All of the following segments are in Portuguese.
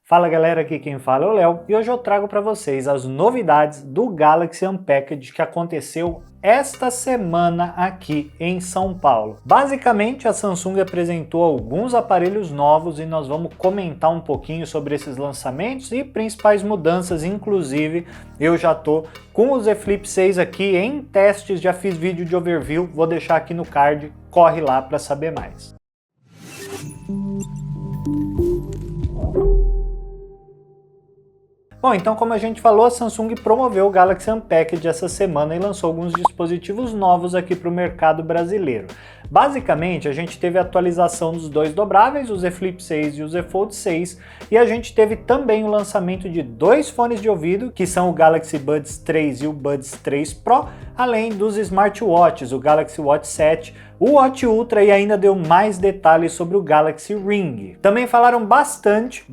Fala galera, aqui quem fala é o Léo e hoje eu trago para vocês as novidades do Galaxy Unpacked que aconteceu esta semana aqui em São Paulo. Basicamente a Samsung apresentou alguns aparelhos novos e nós vamos comentar um pouquinho sobre esses lançamentos e principais mudanças, inclusive eu já tô com o Z Flip 6 aqui em testes, já fiz vídeo de overview, vou deixar aqui no card, corre lá para saber mais. Bom, então como a gente falou, a Samsung promoveu o Galaxy Unpacked essa semana e lançou alguns dispositivos novos aqui para o mercado brasileiro. Basicamente, a gente teve a atualização dos dois dobráveis, o Z Flip 6 e o Z Fold 6, e a gente teve também o lançamento de dois fones de ouvido, que são o Galaxy Buds 3 e o Buds 3 Pro, além dos smartwatches, o Galaxy Watch 7, o Watch Ultra e ainda deu mais detalhes sobre o Galaxy Ring. Também falaram bastante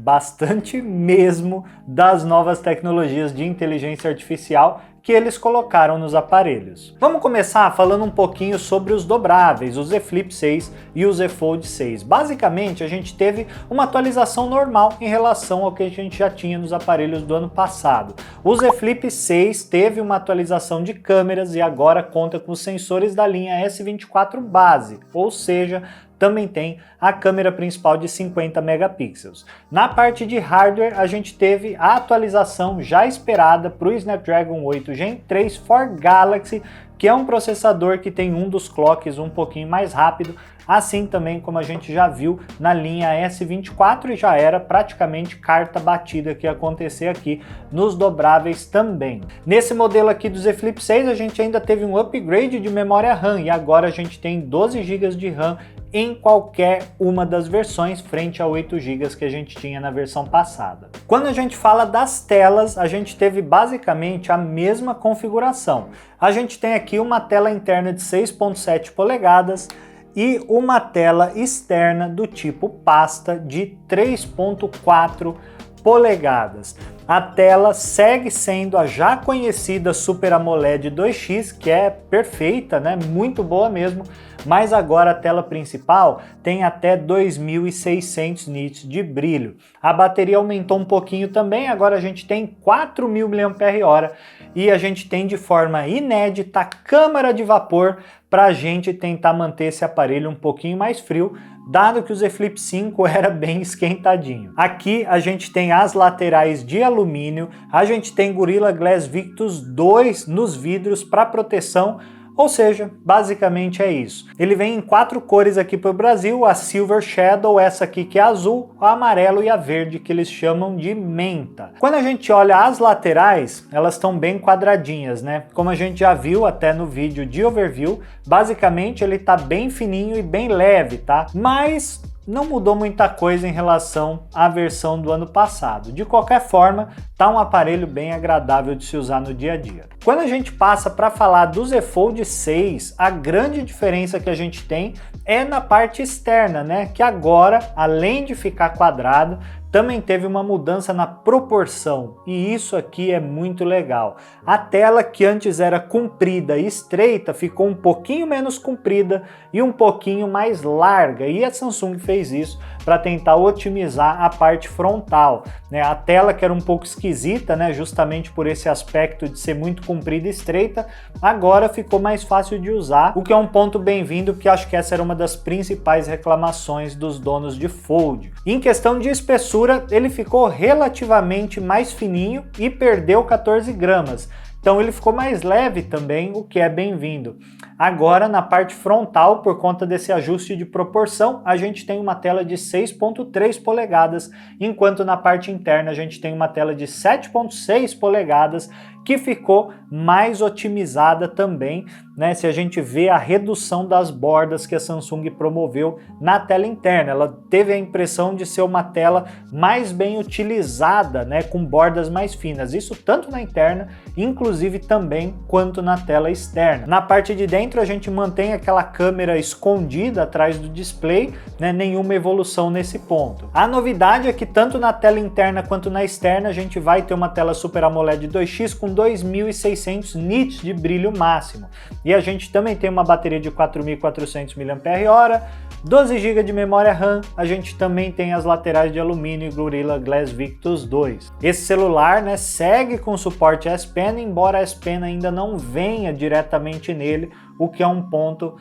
mesmo, das novas tecnologias de inteligência artificial que eles colocaram nos aparelhos. Vamos começar falando um pouquinho sobre os dobráveis, o Z Flip 6 e o Z Fold 6. Basicamente, a gente teve uma atualização normal em relação ao que a gente já tinha nos aparelhos do ano passado. O Z Flip 6 teve uma atualização de câmeras e agora conta com os sensores da linha S24 base, ou seja, também tem a câmera principal de 50 megapixels. Na parte de hardware, a gente teve a atualização já esperada para o Snapdragon 8 Gen 3 for Galaxy, que é um processador que tem um dos clocks um pouquinho mais rápido, assim também como a gente já viu na linha S24 e já era praticamente carta batida que ia acontecer aqui nos dobráveis também. Nesse modelo aqui do Z Flip 6 a gente ainda teve um upgrade de memória RAM e agora a gente tem 12 GB de RAM em qualquer uma das versões, frente a 8 GB que a gente tinha na versão passada. Quando a gente fala das telas, a gente teve basicamente a mesma configuração. A gente tem aqui uma tela interna de 6.7 polegadas e uma tela externa do tipo pasta de 3.4 polegadas. A tela segue sendo a já conhecida Super AMOLED 2X, que é perfeita, né? Muito boa mesmo, mas agora a tela principal tem até 2600 nits de brilho. A bateria aumentou um pouquinho também, agora a gente tem 4000 mAh e a gente tem de forma inédita câmara de vapor para a gente tentar manter esse aparelho um pouquinho mais frio, dado que o Z Flip 5 era bem esquentadinho. Aqui a gente tem as laterais de alumínio, a gente tem Gorilla Glass Victus 2 nos vidros para proteção, ou seja, basicamente é isso. Ele vem em 4 cores aqui para o Brasil, a Silver Shadow, essa aqui que é azul, o amarelo e a verde que eles chamam de menta. Quando a gente olha as laterais, elas estão bem quadradinhas, né? Como a gente já viu até no vídeo de overview, basicamente ele tá bem fininho e bem leve, tá? Mas não mudou muita coisa em relação à versão do ano passado. De qualquer forma, tá um aparelho bem agradável de se usar no dia a dia. Quando a gente passa para falar do Z Fold 6, a grande diferença que a gente tem é na parte externa, né? Que agora, além de ficar quadrado, também teve uma mudança na proporção, e isso aqui é muito legal. A tela que antes era comprida e estreita ficou um pouquinho menos comprida e um pouquinho mais larga, e a Samsung fez isso para tentar otimizar a parte frontal, né? A tela que era um pouco esquisita, né? Justamente por esse aspecto de ser muito comprida e estreita, agora ficou mais fácil de usar, o que é um ponto bem-vindo, porque acho que essa era uma das principais reclamações dos donos de Fold. Em questão de espessura, ele ficou relativamente mais fininho e perdeu 14 gramas. Então ele ficou mais leve também, o que é bem-vindo. Agora na parte frontal, por conta desse ajuste de proporção, a gente tem uma tela de 6.3 polegadas, enquanto na parte interna a gente tem uma tela de 7.6 polegadas, que ficou mais otimizada também, né? Se a gente vê a redução das bordas que a Samsung promoveu na tela interna, ela teve a impressão de ser uma tela mais bem utilizada, né? Com bordas mais finas, isso tanto na interna, inclusive também quanto na tela externa. Na parte de dentro a gente mantém aquela câmera escondida atrás do display, né? Nenhuma evolução nesse ponto. A novidade é que tanto na tela interna quanto na externa a gente vai ter uma tela Super AMOLED 2X com 2600 nits de brilho máximo. E a gente também tem uma bateria de 4400 mAh, 12 GB de memória RAM, a gente também tem as laterais de alumínio e Gorilla Glass Victus 2. Esse celular, né, segue com suporte S Pen, embora a S Pen ainda não venha diretamente nele, o que é um ponto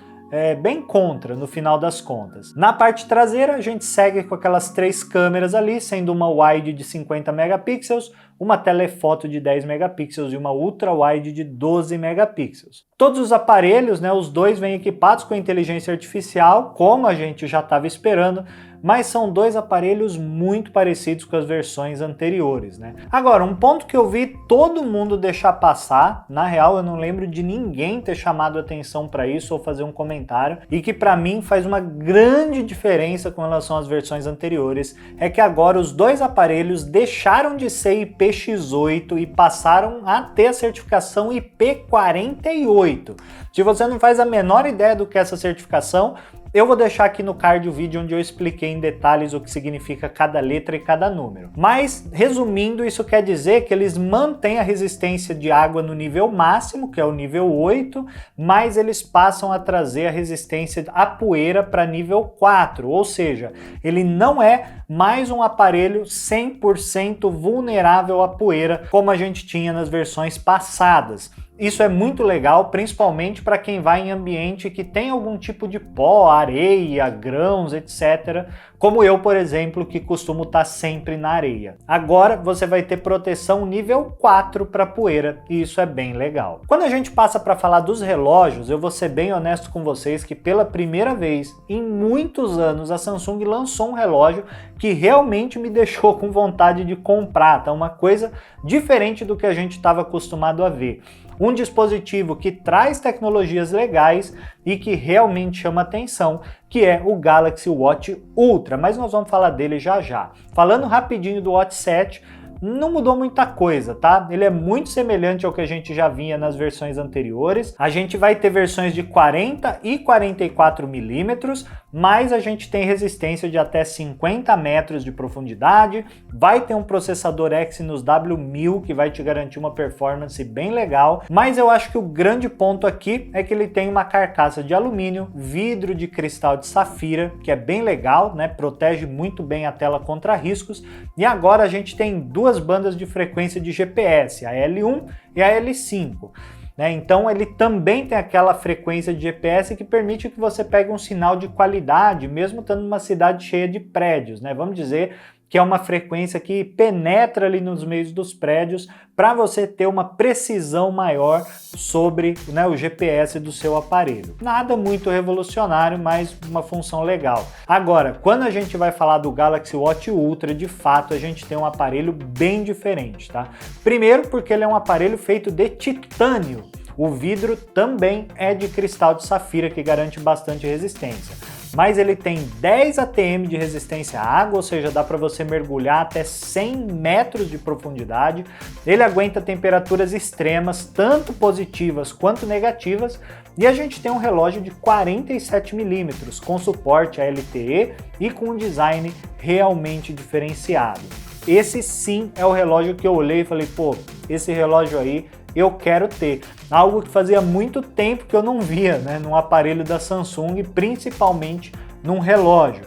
bem contra no final das contas. Na parte traseira a gente segue com aquelas 3 câmeras ali, sendo uma wide de 50 megapixels, uma telefoto de 10 megapixels e uma ultra wide de 12 megapixels. Todos os aparelhos, né, os dois vêm equipados com inteligência artificial, como a gente já estava esperando, mas são dois aparelhos muito parecidos com as versões anteriores, né? Agora, um ponto que eu vi todo mundo deixar passar, na real eu não lembro de ninguém ter chamado atenção para isso ou fazer um comentário, e que para mim faz uma grande diferença com relação às versões anteriores, é que agora os dois aparelhos deixaram de ser IPX8 e passaram a ter a certificação IP48. Se você não faz a menor ideia do que é essa certificação, eu vou deixar aqui no card o vídeo onde eu expliquei em detalhes o que significa cada letra e cada número. Mas, resumindo, isso quer dizer que eles mantêm a resistência de água no nível máximo, que é o nível 8, mas eles passam a trazer a resistência à poeira para nível 4, ou seja, ele não é mais um aparelho 100% vulnerável à poeira, como a gente tinha nas versões passadas. Isso é muito legal, principalmente para quem vai em ambiente que tem algum tipo de pó, areia, grãos, etc. Como eu, por exemplo, que costumo estar sempre na areia. Agora você vai ter proteção nível 4 para poeira, e isso é bem legal. Quando a gente passa para falar dos relógios, eu vou ser bem honesto com vocês que pela primeira vez em muitos anos a Samsung lançou um relógio que realmente me deixou com vontade de comprar, tá? Uma coisa diferente do que a gente estava acostumado a ver. Um dispositivo que traz tecnologias legais e que realmente chama atenção, que é o Galaxy Watch Ultra, mas nós vamos falar dele já já. Falando rapidinho do Watch 7, não mudou muita coisa, tá? Ele é muito semelhante ao que a gente já vinha nas versões anteriores. A gente vai ter versões de 40 e 44 milímetros, mas a gente tem resistência de até 50 metros de profundidade, vai ter um processador Exynos W1000 que vai te garantir uma performance bem legal, mas eu acho que o grande ponto aqui é que ele tem uma carcaça de alumínio, vidro de cristal de safira, que é bem legal, né? Protege muito bem a tela contra riscos, e agora a gente tem duas bandas de frequência de GPS, a L1 e a L5. Então ele também tem aquela frequência de GPS que permite que você pegue um sinal de qualidade, mesmo estando numa cidade cheia de prédios, né? Vamos dizer que é uma frequência que penetra ali nos meios dos prédios para você ter uma precisão maior sobre, né, o GPS do seu aparelho. Nada muito revolucionário, mas uma função legal. Agora, quando a gente vai falar do Galaxy Watch Ultra, de fato a gente tem um aparelho bem diferente, tá? Primeiro porque ele é um aparelho feito de titânio. O vidro também é de cristal de safira, que garante bastante resistência. Mas ele tem 10 atm de resistência à água, ou seja, dá para você mergulhar até 100 metros de profundidade. Ele aguenta temperaturas extremas, tanto positivas quanto negativas, e a gente tem um relógio de 47 milímetros, com suporte a LTE e com um design realmente diferenciado. Esse sim é o relógio que eu olhei e falei, pô, esse relógio aí eu quero ter. Algo que fazia muito tempo que eu não via, né, num aparelho da Samsung, principalmente num relógio.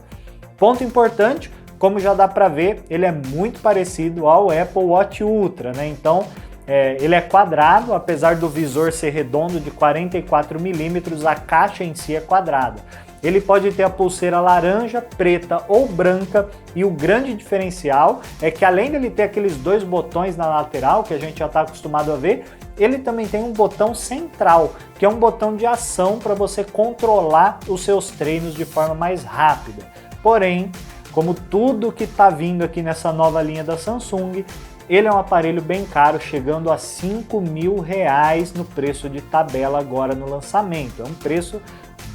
Ponto importante, como já dá para ver, ele é muito parecido ao Apple Watch Ultra, né? Então, ele é quadrado, apesar do visor ser redondo de 44 milímetros, a caixa em si é quadrada. Ele pode ter a pulseira laranja, preta ou branca, e o grande diferencial é que além dele ter aqueles dois botões na lateral, que a gente já está acostumado a ver, ele também tem um botão central, que é um botão de ação para você controlar os seus treinos de forma mais rápida. Porém, como tudo que está vindo aqui nessa nova linha da Samsung, ele é um aparelho bem caro, chegando a R$5.000 no preço de tabela agora no lançamento. É um preço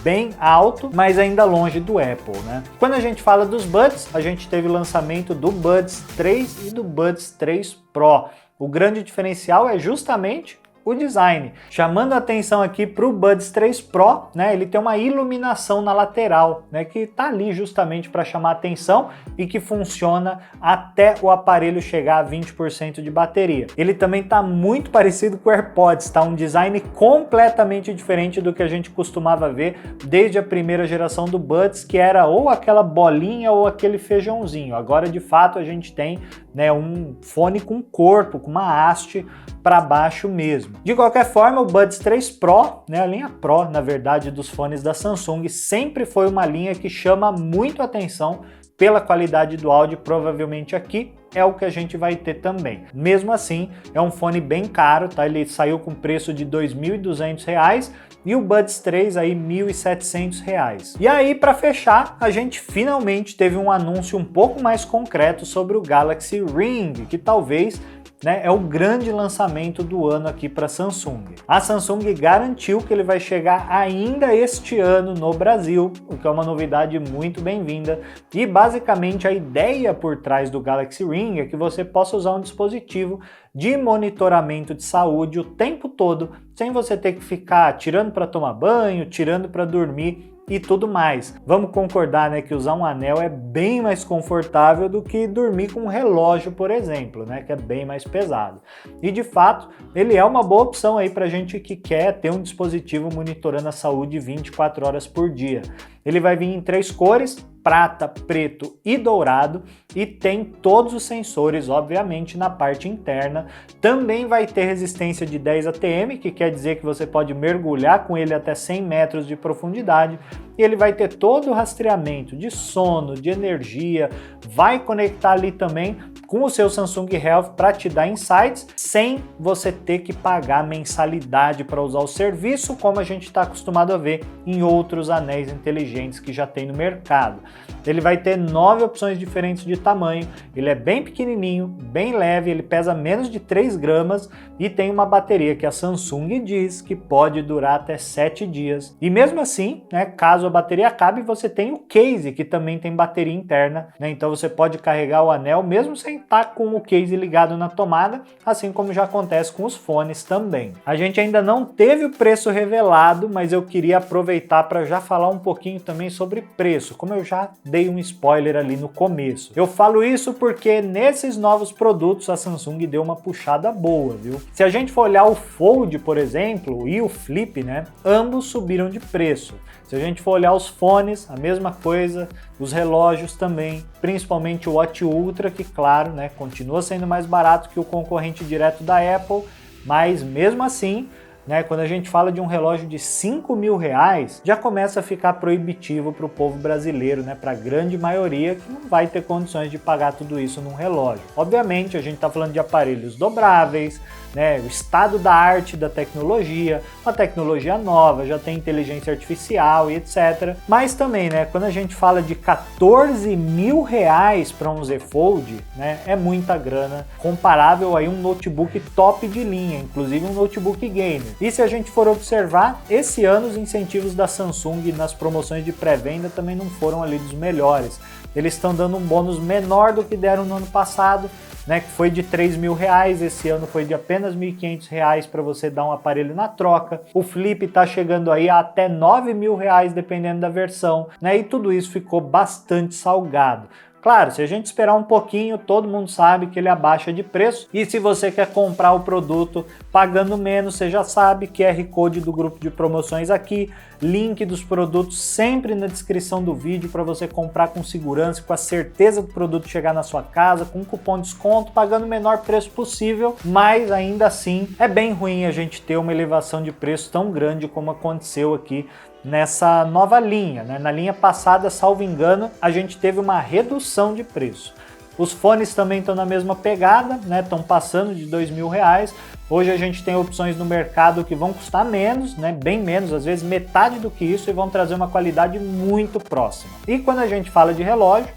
bem alto, mas ainda longe do Apple, né? Quando a gente fala dos Buds, a gente teve o lançamento do Buds 3 e do Buds 3 Pro. O grande diferencial é justamente o design. Chamando a atenção aqui para o Buds 3 Pro, né? Ele tem uma iluminação na lateral, né? Que está ali justamente para chamar a atenção e que funciona até o aparelho chegar a 20% de bateria. Ele também está muito parecido com o AirPods, tá? Um design completamente diferente do que a gente costumava ver desde a primeira geração do Buds, que era ou aquela bolinha ou aquele feijãozinho. Agora, de fato, a gente tem, né, um fone com corpo, com uma haste para baixo mesmo. De qualquer forma, o Buds 3 Pro, né, a linha Pro, na verdade, dos fones da Samsung, sempre foi uma linha que chama muito atenção pela qualidade do áudio. Provavelmente aqui é o que a gente vai ter também. Mesmo assim, é um fone bem caro, tá? Ele saiu com preço de R$ 2.200 e o Buds 3 aí R$ 1.700. E aí, para fechar, a gente finalmente teve um anúncio um pouco mais concreto sobre o Galaxy Ring, que talvez, né, é o grande lançamento do ano aqui para a Samsung. A Samsung garantiu que ele vai chegar ainda este ano no Brasil, o que é uma novidade muito bem-vinda. E basicamente a ideia por trás do Galaxy Ring é que você possa usar um dispositivo de monitoramento de saúde o tempo todo, sem você ter que ficar tirando para tomar banho, tirando para dormir e tudo mais. Vamos concordar, né, que usar um anel é bem mais confortável do que dormir com um relógio, por exemplo, né, que é bem mais pesado. E de fato, ele é uma boa opção aí para gente que quer ter um dispositivo monitorando a saúde 24 horas por dia. Ele vai vir em 3 cores, prata, preto e dourado, e tem todos os sensores, obviamente, na parte interna. Também vai ter resistência de 10 ATM, que quer dizer que você pode mergulhar com ele até 100 metros de profundidade, e ele vai ter todo o rastreamento de sono, de energia, vai conectar ali também com o seu Samsung Health para te dar insights, sem você ter que pagar mensalidade para usar o serviço, como a gente está acostumado a ver em outros anéis inteligentes que já tem no mercado. Ele vai ter 9 opções diferentes de tamanho, ele é bem pequenininho, bem leve, ele pesa menos de 3 gramas e tem uma bateria que a Samsung diz que pode durar até 7 dias. E mesmo assim, né, caso a bateria acabe, você tem o case, que também tem bateria interna, né, então você pode carregar o anel mesmo sem estar com o case ligado na tomada, assim como já acontece com os fones também. A gente ainda não teve o preço revelado, mas eu queria aproveitar para já falar um pouquinho também sobre preço, como eu já dei um spoiler ali no começo. Eu falo isso porque nesses novos produtos a Samsung deu uma puxada boa, viu? Se a gente for olhar o Fold, por exemplo, e o Flip, né, ambos subiram de preço. Se a gente for olhar os fones, a mesma coisa, os relógios também, principalmente o Watch Ultra, que claro, né, continua sendo mais barato que o concorrente direto da Apple, mas mesmo assim, né, quando a gente fala de um relógio de R$5.000, já começa a ficar proibitivo para o povo brasileiro, né, para a grande maioria que não vai ter condições de pagar tudo isso num relógio. Obviamente, a gente está falando de aparelhos dobráveis, né, o estado da arte da tecnologia, uma tecnologia nova, já tem inteligência artificial e etc. Mas também, né, quando a gente fala de R$14.000 para um Z Fold, né, é muita grana, comparável a um notebook top de linha, inclusive um notebook gamer. E se a gente for observar, esse ano os incentivos da Samsung nas promoções de pré-venda também não foram ali dos melhores. Eles estão dando um bônus menor do que deram no ano passado, né, que foi de R$3.000, esse ano foi de apenas R$1.500 para você dar um aparelho na troca. O Flip está chegando aí a até R$9.000, dependendo da versão, né, e tudo isso ficou bastante salgado. Claro, se a gente esperar um pouquinho, todo mundo sabe que ele abaixa de preço, e se você quer comprar o produto pagando menos, você já sabe, QR Code do grupo de promoções aqui, link dos produtos sempre na descrição do vídeo para você comprar com segurança, com a certeza do produto chegar na sua casa, com cupom de desconto, pagando o menor preço possível, mas ainda assim é bem ruim a gente ter uma elevação de preço tão grande como aconteceu aqui nessa nova linha, né? Na linha passada, salvo engano, a gente teve uma redução de preço. Os fones também estão na mesma pegada, né? Estão passando de R$2.000. Hoje a gente tem opções no mercado que vão custar menos, né? Bem menos, às vezes metade do que isso, e vão trazer uma qualidade muito próxima. E quando a gente fala de relógio,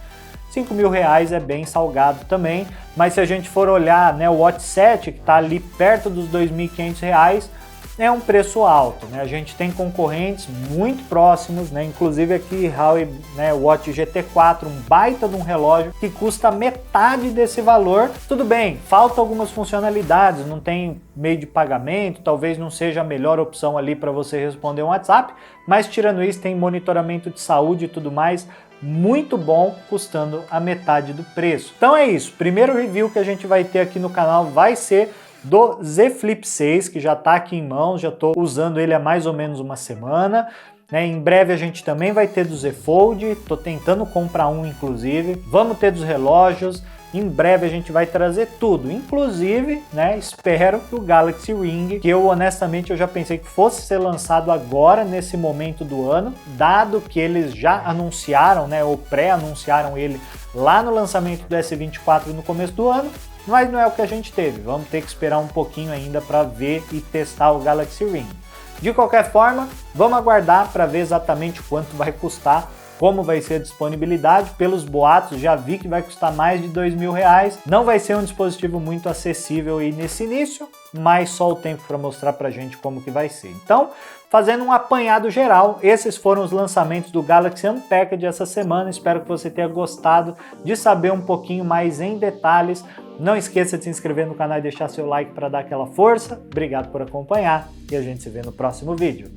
R$5.000 é bem salgado também, mas se a gente for olhar, né, o Watch 7, que está ali perto dos R$2.500, é um preço alto, né? A gente tem concorrentes muito próximos, né? Inclusive aqui Huawei, né, Watch GT4, um baita de um relógio que custa metade desse valor. Tudo bem, falta algumas funcionalidades, não tem meio de pagamento, talvez não seja a melhor opção ali para você responder um WhatsApp, mas tirando isso tem monitoramento de saúde e tudo mais, muito bom, custando a metade do preço. Então é isso, primeiro review que a gente vai ter aqui no canal vai ser do Z Flip 6, que já está aqui em mãos, já estou usando ele há mais ou menos uma semana. Né? Em breve a gente também vai ter do Z Fold, estou tentando comprar um inclusive. Vamos ter dos relógios, em breve a gente vai trazer tudo, inclusive, né, espero que o Galaxy Ring, que eu honestamente eu já pensei que fosse ser lançado agora, nesse momento do ano, dado que eles já anunciaram, né, ou pré-anunciaram ele lá no lançamento do S24 no começo do ano, mas não é o que a gente teve, vamos ter que esperar um pouquinho ainda para ver e testar o Galaxy Ring. De qualquer forma, vamos aguardar para ver exatamente quanto vai custar, como vai ser a disponibilidade. Pelos boatos já vi que vai custar mais de R$2.000, não vai ser um dispositivo muito acessível aí nesse início, mas só o tempo para mostrar pra gente como que vai ser. Então, fazendo um apanhado geral, esses foram os lançamentos do Galaxy Unpacked essa semana. Espero que você tenha gostado de saber um pouquinho mais em detalhes. Não esqueça de se inscrever no canal e deixar seu like para dar aquela força. Obrigado por acompanhar e a gente se vê no próximo vídeo.